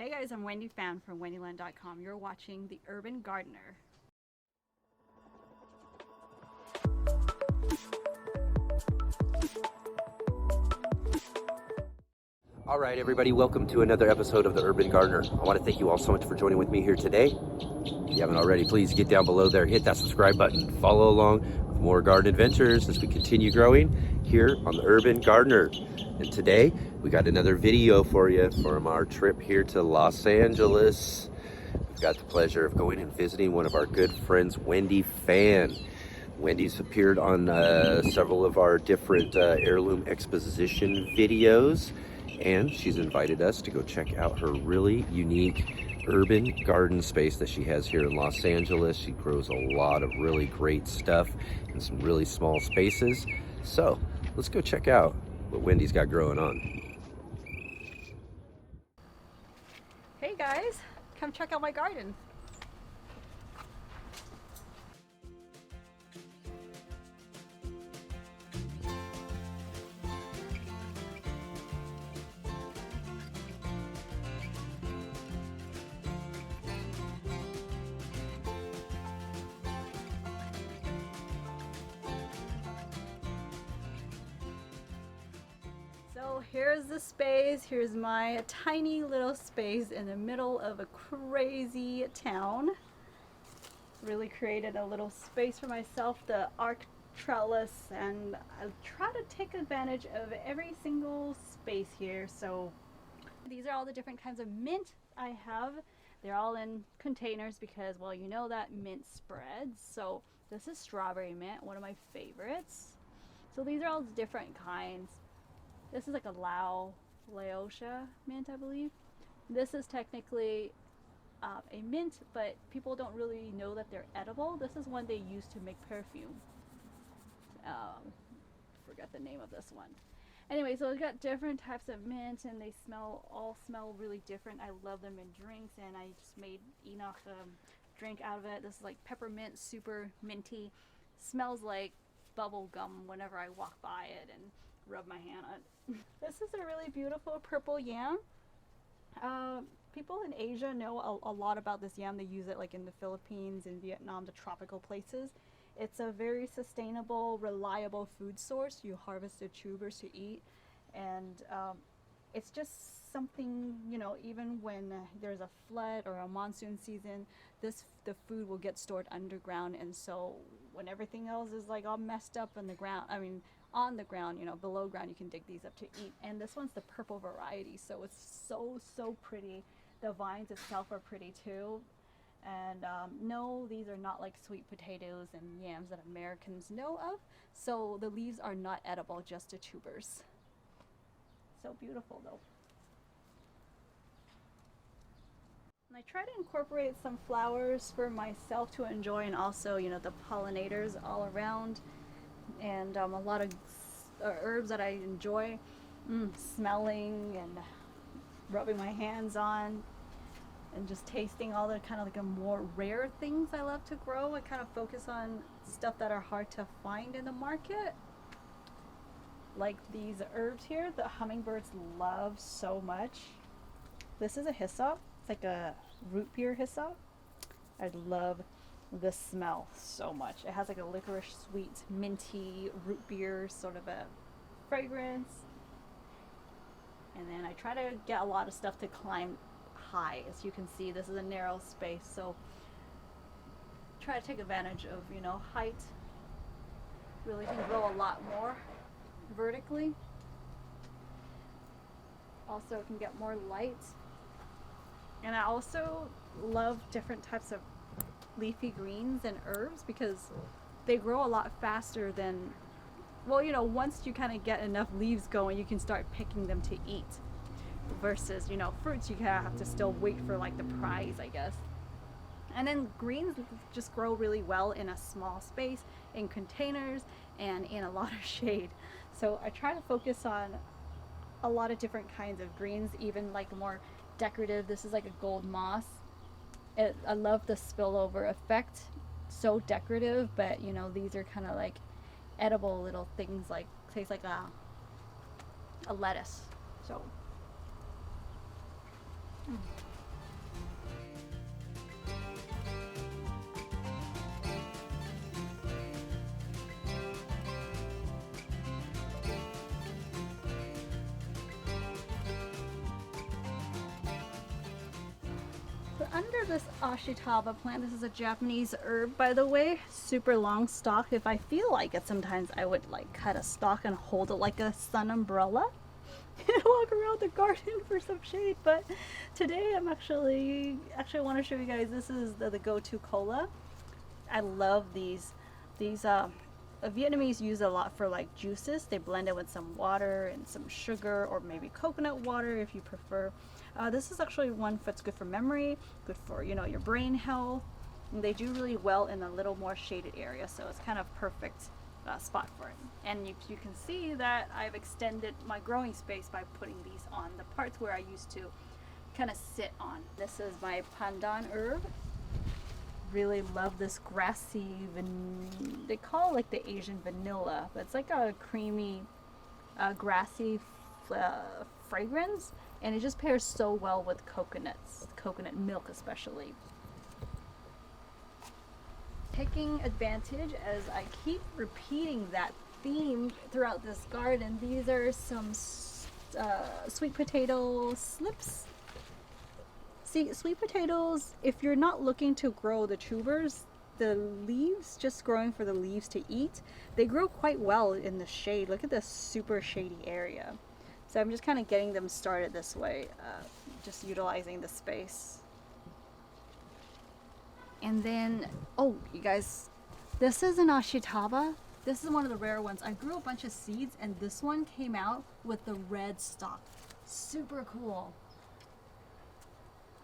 Hey guys, I'm Wendi Phan from wendyland.com. You're watching The Urban Gardener. All right, everybody, welcome to another episode of The Urban Gardener. I want to thank you all so much for joining with me here today. If you haven't already, please get down below there, hit that subscribe button, follow along with more garden adventures as we continue growing here on The Urban Gardener. And today, we got another video for you from our trip here to Los Angeles. We've got the pleasure of going and visiting one of our good friends, Wendi Phan. Wendy's appeared on several of our different heirloom exposition videos, and she's invited us to go check out her really unique urban garden space that she has here in Los Angeles. She grows a lot of really great stuff in some really small spaces. So let's go check out what Wendy's got growing on. Hey guys, come check out my garden. So here's the space. Here's my tiny little space in the middle of a crazy town. Really created a little space for myself, the arc trellis, and I try to take advantage of every single space here. So these are all the different kinds of mint I have. They're all in containers because, well, you know that mint spreads. So this is strawberry mint, one of my favorites. So these are all different kinds. This is like a Laotia mint, I believe. This is technically a mint, but people don't really know that they're edible. This is one they use to make perfume. Forget the name of this one. Anyway, so we've got different types of mint, and they all smell really different. I love them in drinks, and I just made Enoch drink out of it. This is like peppermint, super minty. Smells like bubble gum whenever I walk by it and rub my hand on it. This is a really beautiful purple yam. People in Asia know a lot about this yam. They use it like in the Philippines, in Vietnam, the tropical places. It's a very sustainable, reliable food source. You harvest the tubers to eat, and it's just something, you know, even when there's a flood or a monsoon season, the food will get stored underground, and so when everything else is like all messed up on the ground, on the ground, you know, below ground, you can dig these up to eat. And this one's the purple variety, so it's so pretty. The vines itself are pretty too. And no, these are not like sweet potatoes and yams that Americans know of. So the leaves are not edible, just the tubers. So beautiful though. And I try to incorporate some flowers for myself to enjoy, and also, you know, the pollinators all around. And a lot of herbs that I enjoy smelling and rubbing my hands on, and just tasting all the kind of like a more rare things I love to grow. I kind of focus on stuff that are hard to find in the market, like these herbs here the hummingbirds love so much. This is a hyssop. It's like a root beer hyssop. I love the smell so much. It has like a licorice sweet minty root beer sort of a fragrance. And then I try to get a lot of stuff to climb high. As you can see, this is a narrow space, so try to take advantage of, you know, height. Really can grow a lot more vertically. Also can get more light. And I also love different types of leafy greens and herbs because they grow a lot faster than, well, you know, once you kind of get enough leaves going, you can start picking them to eat, versus, you know, fruits, you kind of have to still wait for like the prize, I guess. And then greens just grow really well in a small space, in containers, and in a lot of shade. So I try to focus on a lot of different kinds of greens, even like more decorative. This is like a gold moss. I love the spillover effect. So decorative, but you know, these are kind of like edible little things, like tastes like a lettuce. So under this ashitaba plant, this is a Japanese herb, by the way, super long stalk. If I feel like it, sometimes I would like cut a stalk and hold it like a sun umbrella and walk around the garden for some shade. But today I'm actually want to show you guys, this is the go-to cola. I love these Vietnamese use a lot for like juices. They blend it with some water and some sugar, or maybe coconut water if you prefer. This is actually one that's good for memory, good for, you know, your brain health. And they do really well in a little more shaded area, so it's kind of perfect spot for it. And you can see that I've extended my growing space by putting these on the parts where I used to kind of sit on. This is my pandan herb. Really love this grassy, they call it like the Asian vanilla, but it's like a creamy, grassy fragrance, and it just pairs so well with coconuts, coconut milk especially. Taking advantage, as I keep repeating that theme throughout this garden, these are some sweet potato slips. See, sweet potatoes, if you're not looking to grow the tubers, the leaves, just growing for the leaves to eat, they grow quite well in the shade. Look at this super shady area. So I'm just kind of getting them started this way, just utilizing the space. And then, oh, you guys, this is an ashitaba. This is one of the rare ones. I grew a bunch of seeds, and this one came out with the red stalk. Super cool.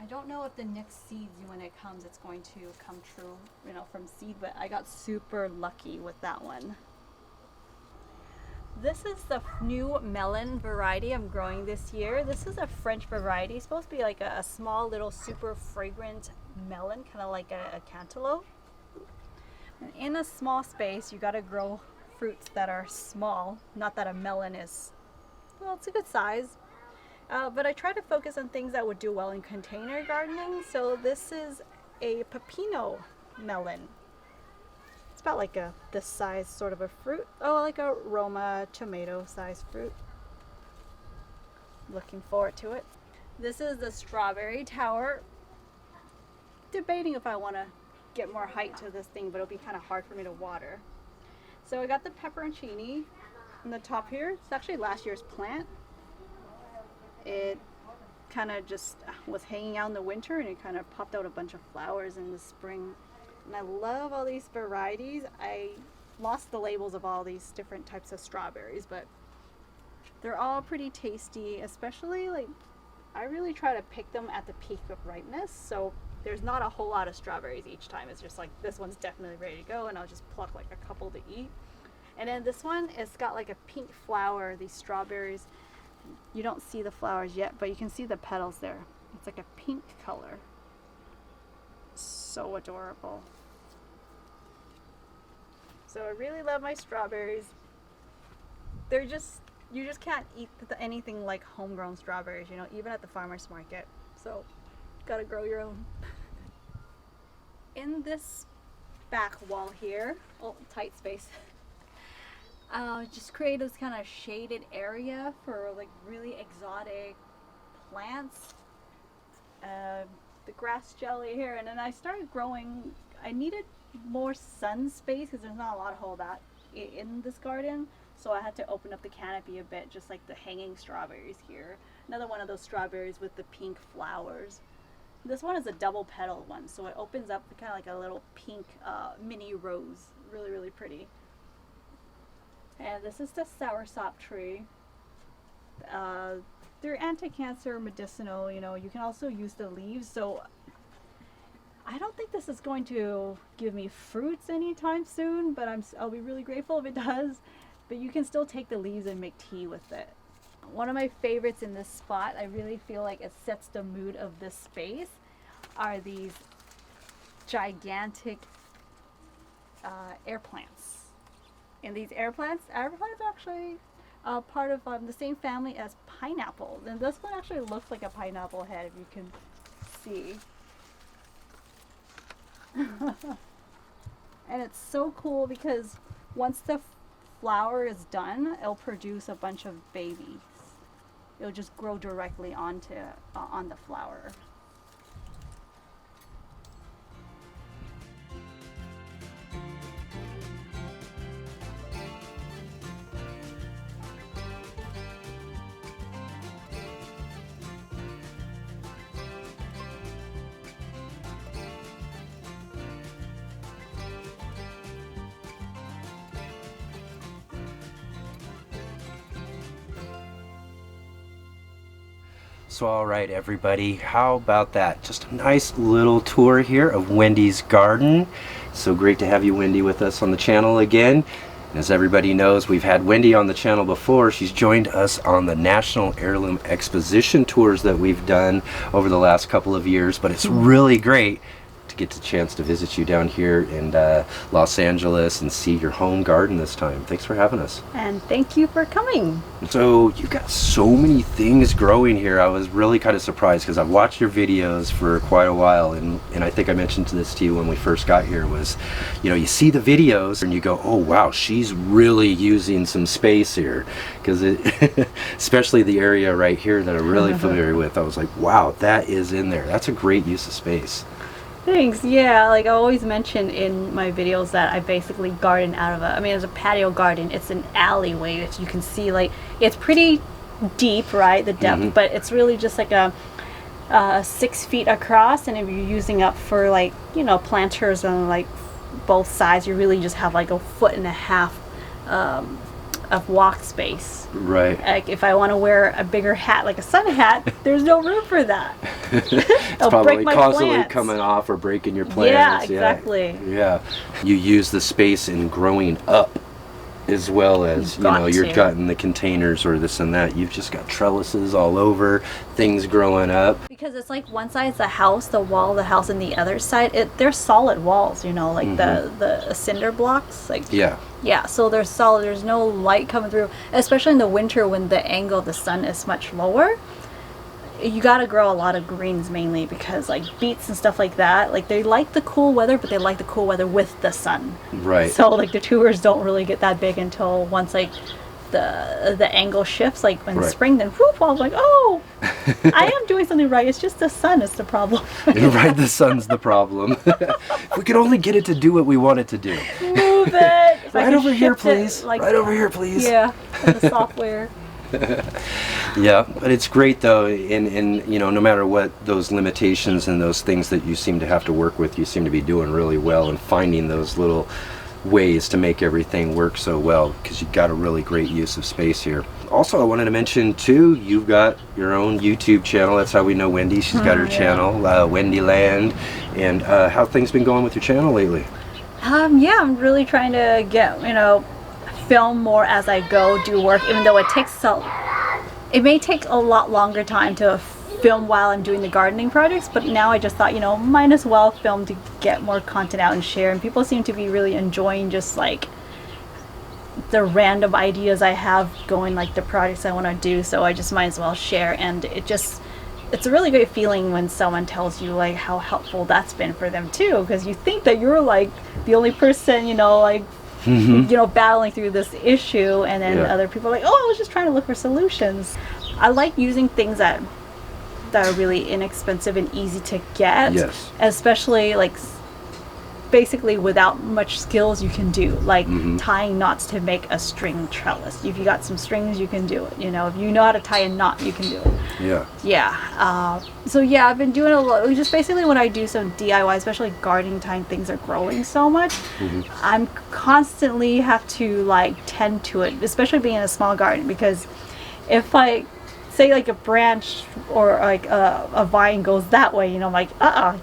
I don't know if the next seeds, when it comes, it's going to come true, you know, from seed, but I got super lucky with that one. This is the new melon variety I'm growing this year. This is a French variety. It's supposed to be like a small little super fragrant melon, kind of like a cantaloupe. And in a small space, you got to grow fruits that are small. Not that a melon is, well, it's a good size. But I try to focus on things that would do well in container gardening. So this is a pepino melon. It's about like this size sort of a fruit. Oh, like a Roma tomato size fruit. Looking forward to it. This is the strawberry tower. Debating if I want to get more height to this thing, but it'll be kind of hard for me to water. So I got the pepperoncini on the top here. It's actually last year's plant. It kind of just was hanging out in the winter, and it kind of popped out a bunch of flowers in the spring. And I love all these varieties. I lost the labels of all these different types of strawberries, but they're all pretty tasty, especially like I really try to pick them at the peak of ripeness. So there's not a whole lot of strawberries each time. It's just like this one's definitely ready to go, and I'll just pluck like a couple to eat. And then this one, it's got like a pink flower, these strawberries. You don't see the flowers yet, but you can see the petals there. It's like a pink color. So adorable. So I really love my strawberries. They're just, you just can't eat anything like homegrown strawberries, you know, even at the farmer's market. So gotta grow your own. In this back wall here, oh, tight space. Just create this kind of shaded area for like really exotic plants. The grass jelly here, and then I started growing. I needed more sun space because there's not a lot of whole that in this garden, so I had to open up the canopy a bit, just like the hanging strawberries here. Another one of those strawberries with the pink flowers. This one is a double petal one, so it opens up kind of like a little pink mini rose. Really, really pretty. And this is the soursop tree. They're anti-cancer, medicinal, you know. You can also use the leaves. So I don't think this is going to give me fruits anytime soon, but I'll be really grateful if it does. But you can still take the leaves and make tea with it. One of my favorites in this spot, I really feel like it sets the mood of this space, are these gigantic air plants. And these air plants are actually part of the same family as pineapple. And this one actually looks like a pineapple head, if you can see. And it's so cool because once the flower is done, it'll produce a bunch of babies. It'll just grow directly onto on the flower. So all right, everybody, how about that? Just a nice little tour here of Wendy's garden. So great to have you, Wendi, with us on the channel again. As everybody knows, we've had Wendi on the channel before. She's joined us on the National Heirloom Exposition tours that we've done over the last couple of years, but it's really great to get the chance to visit you down here in Los Angeles and see your home garden this time. Thanks for having us. And thank you for coming. So you got so many things growing here. I was really kind of surprised because I've watched your videos for quite a while, and I think I mentioned this to you when we first got here was, you know, you see the videos and you go, oh wow, she's really using some space here, because it especially the area right here that I'm really familiar with. I was like, wow, that is in there. That's a great use of space. Thanks. Yeah, like I always mention in my videos that I basically garden out of it's a patio garden. It's an alleyway that you can see, like, it's pretty deep, right, the depth, but it's really just like a 6 feet across, and if you're using up for, like, you know, planters on like both sides, you really just have like a 1.5 feet of walk space. Right. Like if I want to wear a bigger hat, like a sun hat, there's no room for that. It's It'll probably break my constantly plants. coming off or breaking your plants. Yeah, exactly. Yeah. You use the space in growing up as well as, you know, you're cutting the containers or this and that. You've just got trellises all over, things growing up. Because it's like one side's the house, the wall of the house, and the other side, they're solid walls, you know, like the cinder blocks. Like yeah, so they're solid. There's no light coming through, especially in the winter when the angle of the sun is much lower. You gotta grow a lot of greens mainly because, like, beets and stuff like that, like, they like the cool weather, but they like the cool weather with the sun. Right. So like the tubers don't really get that big until once, like, the angle shifts, like in spring, then whoop, I was like, oh, I am doing something right. It's just the sun is the problem. Right, the sun's the problem. If we could only get it to do what we want it to do. Move it. Right over here, please. Like, right over here, please. Yeah, the software. Yeah, but it's great though, and you know, no matter what those limitations and those things that you seem to have to work with, you seem to be doing really well and finding those little ways to make everything work so well, because you've got a really great use of space here. Also, I wanted to mention too, you've got your own YouTube channel. That's how we know Wendi. She's got her channel, Wendi Land. And how things been going with your channel lately? Yeah, I'm really trying to get, you know, film more as I go, do work, even though it may take a lot longer time to film while I'm doing the gardening projects, but now I just thought, you know, might as well film to get more content out and share, and people seem to be really enjoying just like the random ideas I have going, like the projects I want to do, so I just might as well share. And it's a really great feeling when someone tells you like how helpful that's been for them too, because you think that you're like the only person, you know, like you know, battling through this issue, and then other people are like, oh, I was just trying to look for solutions. I like using things that are really inexpensive and easy to get, especially like basically without much skills you can do, like tying knots to make a string trellis. If you got some strings, you can do it. You know, if you know how to tie a knot, you can do it. So yeah, I've been doing a lot, just basically when I do some DIY, especially gardening time, things are growing so much. I'm constantly have to like tend to it, especially being in a small garden, because if I say like a branch or like a vine goes that way, you know, I'm like,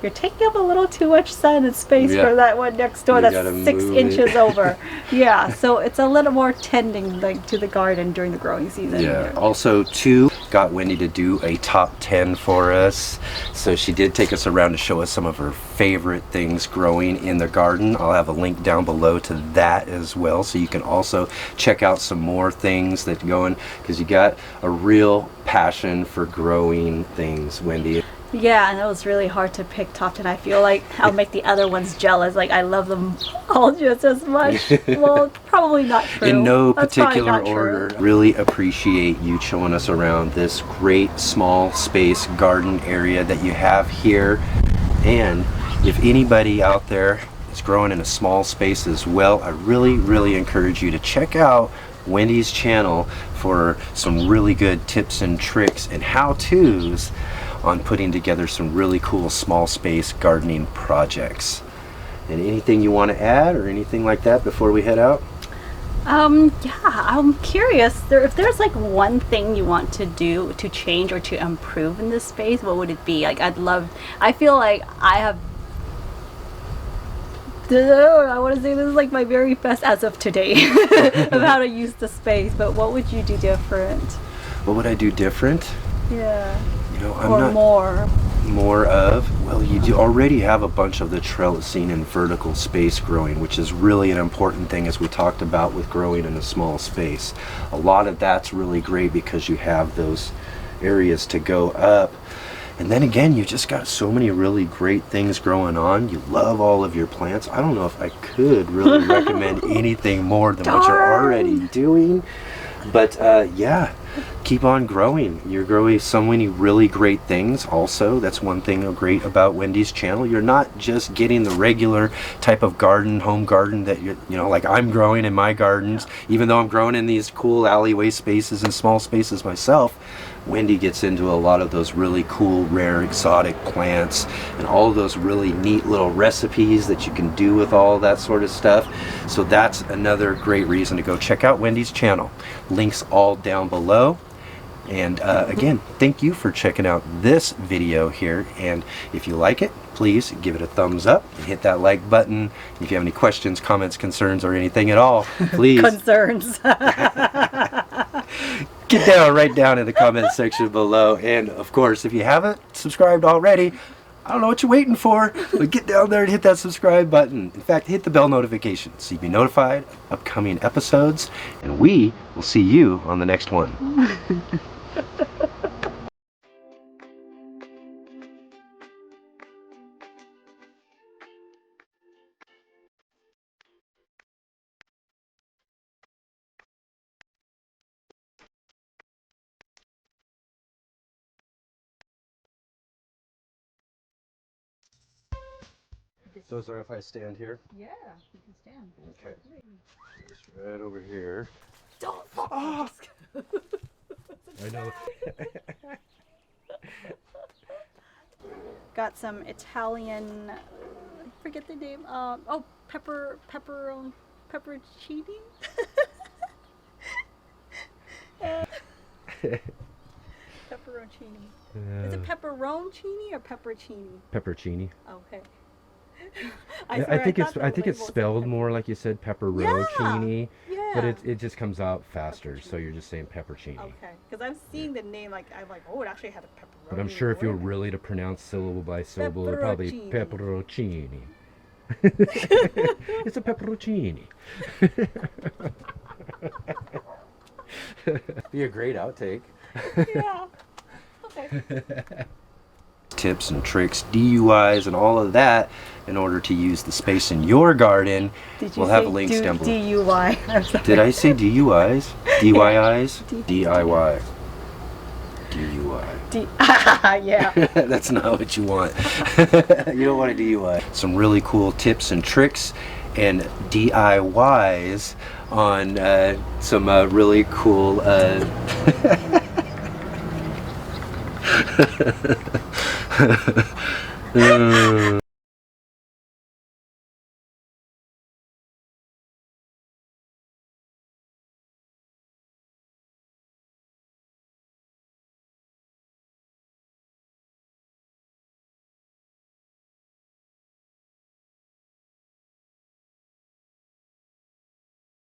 you're taking up a little too much sun and space for that one next door that's 6 inches over. Yeah, so it's a little more tending like to the garden during the growing season. Yeah. Also, too, got Wendi to do a top 10 for us. So she did take us around to show us some of her favorite things growing in the garden. I'll have a link down below to that as well, so you can also check out some more things that going, because you got a real passion for growing things, Wendi. Yeah, and it was really hard to pick top 10. I feel like I'll make the other ones jealous. Like, I love them all just as much. Well, probably not true. In no particular order. Really appreciate you showing us around this great small space garden area that you have here. And if anybody out there is growing in a small space as well, I really encourage you to check out Wendi's channel for some really good tips and tricks and how-tos on putting together some really cool small space gardening projects. And anything you want to add or anything like that before we head out? Yeah, I'm curious. If there's like one thing you want to do to change or to improve in this space, what would it be? Like, I feel like I have. I want to say this is like my very best as of today of how to use the space. But what would you do different? What would I do different? Yeah. You know, I'm Or not more of, well, you do already have a bunch of the trellising and vertical space growing, which is really an important thing, as we talked about with growing in a small space. A lot of that's really great because you have those areas to go up. And then again, you just got so many really great things growing on. You love all of your plants. I don't know if I could really recommend anything more than what you're already doing. But yeah, keep on growing. You're growing so many really great things also. That's one thing great about Wendy's channel. You're not just getting the regular type of garden, home garden that you know, like I'm growing in my gardens, even though I'm growing in these cool alleyway spaces and small spaces myself. Wendy gets into a lot of those really cool, rare, exotic plants and all of those really neat little recipes that you can do with all that sort of stuff. So that's another great reason to go check out Wendy's channel. Links all down below. And again, thank you for checking out this video here. And if you like it, please give it a thumbs up and hit that like button. If you have any questions, comments, concerns, or anything at all, please concerns. get down right down in the comment section below. And of course, if you haven't subscribed already, I don't know what you're waiting for, but get down there and hit that subscribe button. In fact, hit the bell notification so you be notified of upcoming episodes, and we will see you on the next one. So sorry if I stand here. Yeah, you can stand. Okay. Just right over here. Don't fall. Oh, I know. Got some Italian. I forget the name. Pepperoncini. Pepperoncini. Is it pepperoncini or pepperoncini? Peppercini. Okay. I think it's spelled more like you said, pepperoncini, Yeah. but it just comes out faster. So you're just saying peppercini. Okay, because I'm seeing the name, like I'm like, oh, it actually had a pepperoni. But I'm sure if you were really to pronounce syllable by syllable, it'd probably pepperoncini. It's a pepperoncini. Be a great outtake. Yeah. Okay. Tips and tricks, DUIs, and all of that in order to use the space in your garden. We'll have links down below. DUI. Did I say DUIs? DYIs? DIY. DUI. Yeah. That's not what you want. You don't want a DUI. Some really cool tips and tricks and DIYs on some really cool